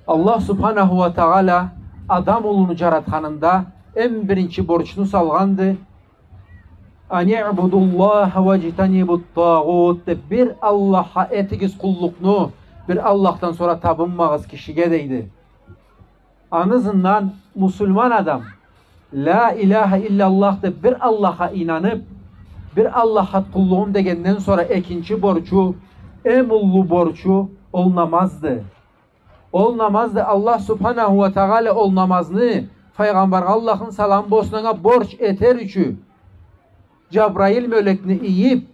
Allah subhanahu ve teala adam olunu jaratkanında en birinci borçunu salgandı. Ani'budullaha ve citanibut tağut dep bir Allah'a etigiz kulluknu, bir Allah'tan sonra tapınmağız kişiye deydi. Anızından Müslüman adam La ilahe illallah dep bir Allah'a inanıp bir Allah'a kulluğum degenden sonra ikinci borcu, en ullu borcu ol namazdı. Ol namazdı. Allah subhanahu ve teala ol namazını Peygamber Allah'ın salam bosnana borç eter üçü Cebrail melekni iyip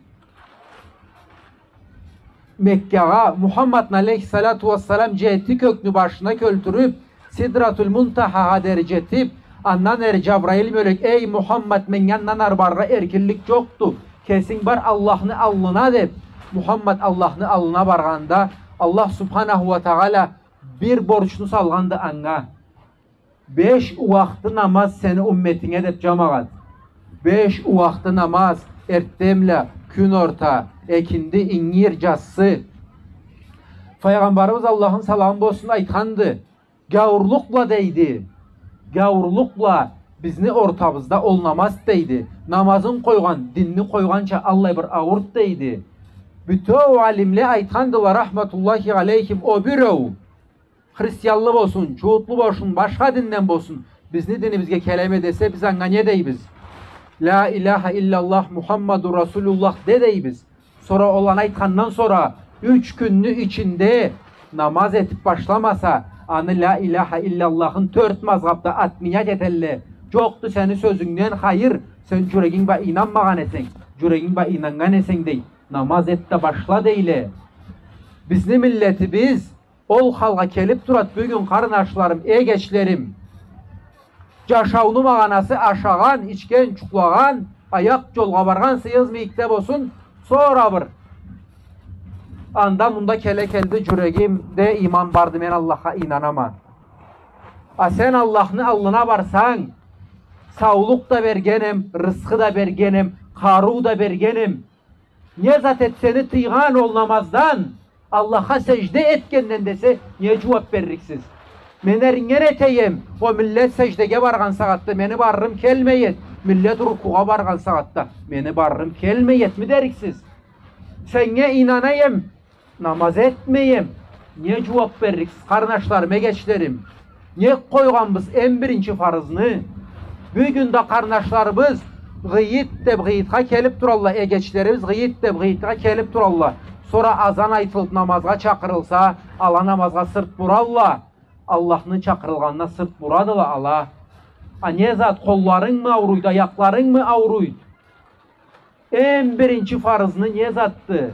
Mekke'ye Muhammed aleyhissalatu vesselam ceheti köknü başına költürüp Sidratul Muntaha derecetip andan Cebrail melek ey Muhammed men yandan arbarra erkillik yoktu. Kesin bar Allah'ını alına dep Muhammed Allah'ını alına barganda Allah subhanahu ve teala bir borçunu salgandı anga. 5 vakti namaz seni ümmetine dep cemaat. 5 vakti namaz ertemle gün orta ekindi ingir cassı. Peygamberimiz Allah'ın salamı olsun aytkandı. Gavurlukla deydi. Gavurlukla bizni ortamızda ol namaz deydi. Namazın koygan, dinni koygança Allah bir avurt deydi. Bütün alimle aytkandılar rahmetullahi aleyhim o birov. Hristiyanlı olsun, Çuğutlu olsun, başka dinden olsun. Bizni dinimizge kelime dese biz anga ne deyibiz? La ilahe illallah Muhammedur Resulullah de deyibiz. Sonra olan aytkandan sonra 3 günlü içinde namaz etip başlamasa anı la ilahe illallah'ın 4 mazhabda atmiyat etelle. Çoktu seni sözünden hayır. Sen yüreğin ba inanmagan esen. Yüreğin ba inangan esen dey. Namaz et de başla deyle. Bizni milleti biz ol halga kelip durat bugün karnaşlarım, geçlerim. Caşavunu mağanası aşağan, içken çuklağan, ayak yolga bargan sıyız miktep olsun. Sonra bir anda bunda kele keldi yüreğimde iman bardı men Allah'a inanama. Sen Allah'ını alına barsan sağlık da bergenim, rızkı da bergenim, karu da bergenim. Ne zaten seni tıygan ol namazdan Allah'a secde etkenden dese niye cevap veriksiz? Menerin eteyim o millet secdege bargan saatte meni barrım kelmeyet. Millet rukuğa bargan saatte meni barrım kelmeyet mi deriksiz? Sene inanayım namaz etmeyim. Niye cevap veriksiz? Karnaşlarım, geçlerim. Niye koyganbız en birinci farzını? Bugün de karnaşlarımız gıyit de gıyitga kelip durallah. Geçlerimiz gıyit de gıyitga kelip durallah. Sonra azan aytılıp namazga çakırılsa ala namazga sırt burallah. Allah'ın çakırılganına sırt buradıla ala. Ne zat kolların mı avruydu, ayakların mı avruydu? En birinci farzını ne zattı?